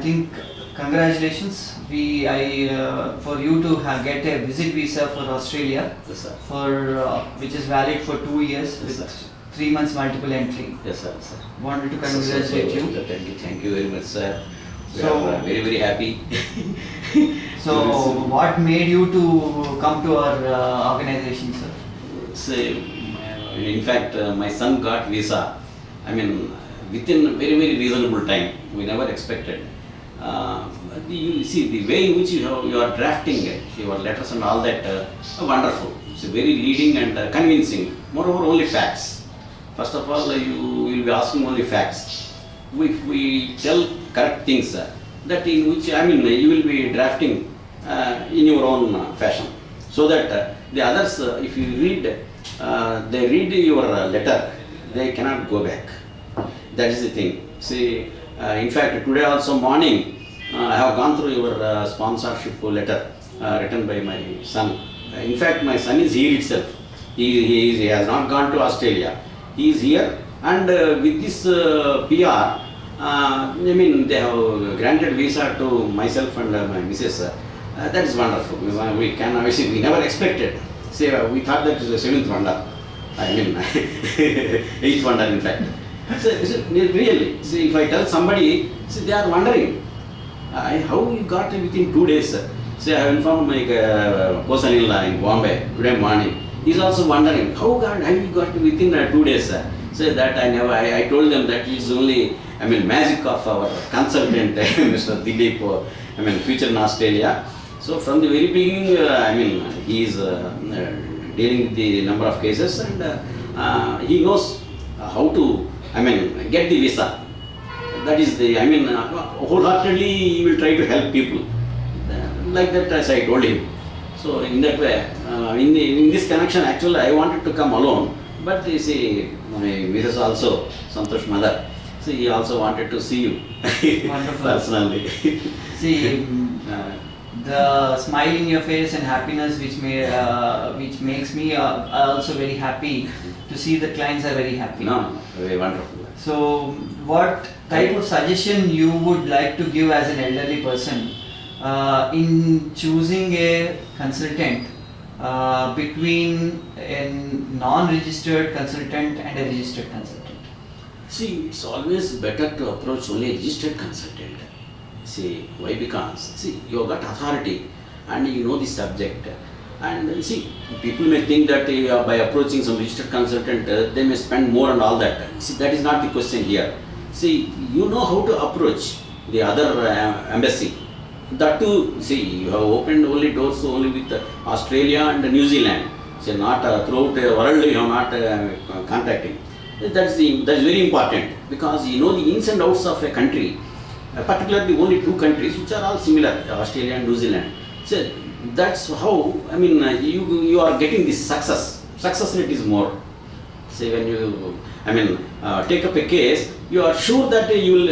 think congratulations. For you to get a visit visa for Australia, Yes, sir. which is valid for 2 years Yes, with sir. 3 months multiple entry. Yes, sir. Sir. Wanted to So, congratulate you. Thank you very much, sir. We So- are very, very happy. So, what made you to come to our organization, sir? So, in fact, my son got visa. I mean, within very, very reasonable time. We never expected. But you see, the way in which you are drafting your letters and all that, wonderful. It's very leading and convincing. Moreover, only facts. First of all, you will be asking only facts. If we tell correct things, that in which, I mean, you will be drafting in your own fashion. So that the others, if you read, they read your letter, they cannot go back. That is the thing. See, in fact, today also morning, I have gone through your sponsorship letter written by my son. In fact, my son is here itself. He has not gone to Australia. He is here, and with this PR, I mean, they have granted visa to myself and my missus. That is wonderful. We never expected. Say, we thought that is the seventh wonder. I mean, eighth wonder, in fact. So, really, see, if I tell somebody, see, they are wondering, how you got it within 2 days. Say, I have informed my cousin-in-law in Bombay today morning. He is also wondering, how you got it within 2 days. Say that I told them that is only, I mean, magic of our consultant, Mr. Dilip, I mean, future in Australia. So from the very beginning, I mean, he is dealing with the number of cases, and he knows how to, I mean, get the visa. That is the, I mean, wholeheartedly he will try to help people. Like that, as I told him. So in that way, in this connection, actually, I wanted to come alone. But you see, my Mrs. also, Santosh mother, so he also wanted to see you Wonderful. personally. See, the smile in your face and happiness which makes me also very happy to see the clients are very happy. No, very wonderful. So, what type of suggestion you would like to give as an elderly person in choosing a consultant between a non-registered consultant and a registered consultant? See, it's always better to approach only a registered consultant. See, why? Because, see, you have got authority and you know the subject. And you see, people may think that by approaching some registered consultant, they may spend more and all that. See, that is not the question here. See, you know how to approach the other embassy. That too, see, you have opened only doors only with Australia and New Zealand. See, not throughout the world you are not contacting. That's very important, because you know the ins and outs of a country, particularly only two countries which are all similar, Australia and New Zealand. So that's how, I mean, you are getting this success. Success rate is more. Say when you, I mean, take up a case, you are sure that you will,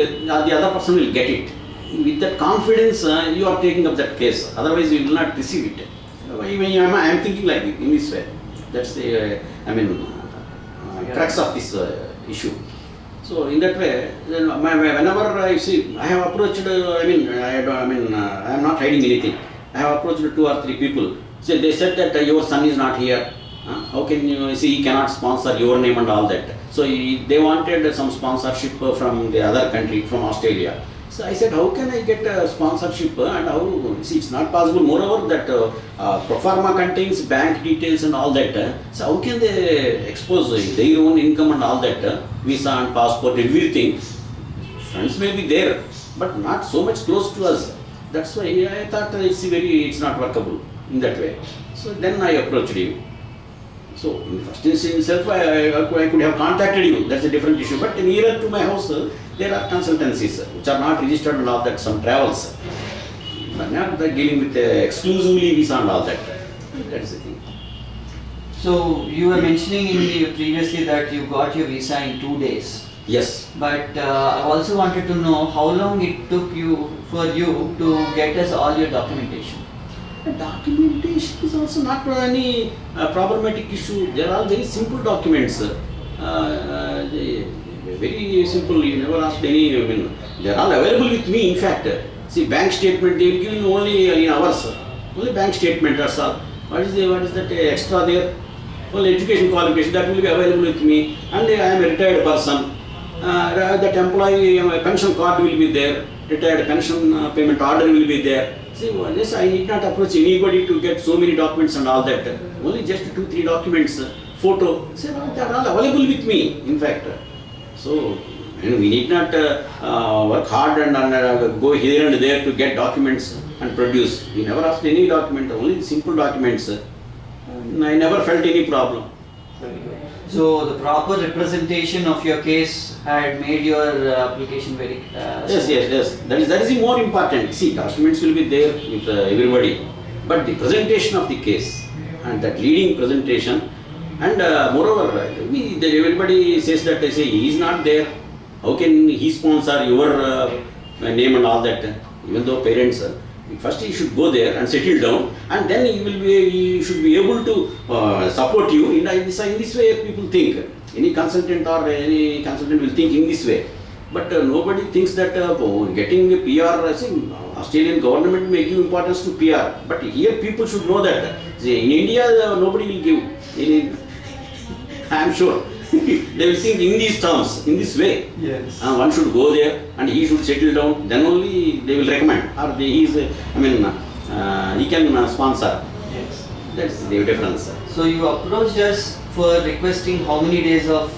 the other person will get it. With that confidence, you are taking up that case. Otherwise, you will not receive it. I am thinking like in this way. That's the, I mean, crux of this issue. So in that way, then whenever I see, I have approached. I am not hiding anything. I have approached 2 or 3 people. So they said that your son is not here. How can you see? He cannot sponsor your name and all that. So they wanted some sponsorship from the other country, from Australia. So I said, how can I get a sponsorship and how? See, it's not possible. Moreover, that pro forma contains bank details and all that. So how can they expose their own income and all that? Visa and passport, everything. Friends may be there, but not so much close to us. That's why I thought it's not workable in that way. So then I approached you. So in the first instance itself, I could have contacted you. That's a different issue. But nearer to my house, there are consultancies which are not registered and all that, some travels. But not dealing with exclusively visa and all that. That is the thing. So you were mentioning previously that you got your visa in 2 days. Yes. But I also wanted to know how long it took for you to get us all your documentation. The documentation is also not any problematic issue. They are all very simple documents. Very simple. You never asked any. I mean, they are all available with me. In fact, see, bank statement they will give you only in hours. Only bank statement. That's all. What is that extra there? Only education qualification that will be available with me. And I am a retired person. That employee pension card will be there. Retired pension payment order will be there. See, yes, I need not approach anybody to get so many documents and all that. Only just 2-3 documents, photo. See, they are all available with me. In fact, so we need not work hard and go here and there to get documents and produce. We never asked any document. Only simple documents. I never felt any problem. Very good. So the proper representation of your case had made your application very. Yes. That is the more important. See, documents will be there with everybody, but the presentation of the case and that leading presentation, and moreover, everybody says that they say he is not there. How can he sponsor your name and all that? Even though parents. First he should go there and settle down, and then he should be able to support you in this way. People think any consultant will think in this way, but nobody thinks that getting a PR. Australian government may give importance to PR, but here people should know that in India nobody will give. I am sure they will think in these terms, in this way. Yes. One should go there and he should settle down. Then only they will recommend. Or he can sponsor. Yes. That's the difference. So you approached us for requesting how many days of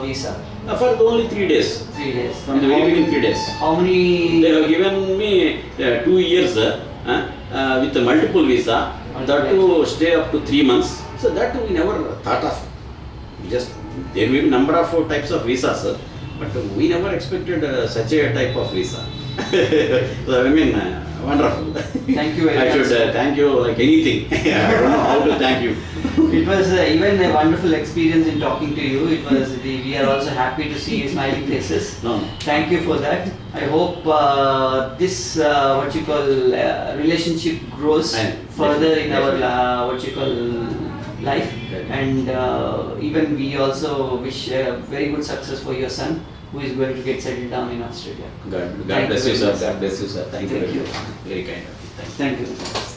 visa? For only 3 days. 3 days. From the very beginning, 3 days. How many? They have given me 2 years with a multiple visa. That to stay up to 3 months. So that we never thought of. There may be number of types of visas, but we never expected such a type of visa. So wonderful. Thank you very much. I should thank you like anything. I don't know how to thank you. It was even a wonderful experience in talking to you. We are also happy to see smiling faces. No. Thank you for that. I hope this relationship grows further in our life, and even we also wish very good success for your son, who is going to get settled down in Australia. God bless you, sir. God bless you, sir. Thank you very much. Very kind of you. Thank you. Thank you.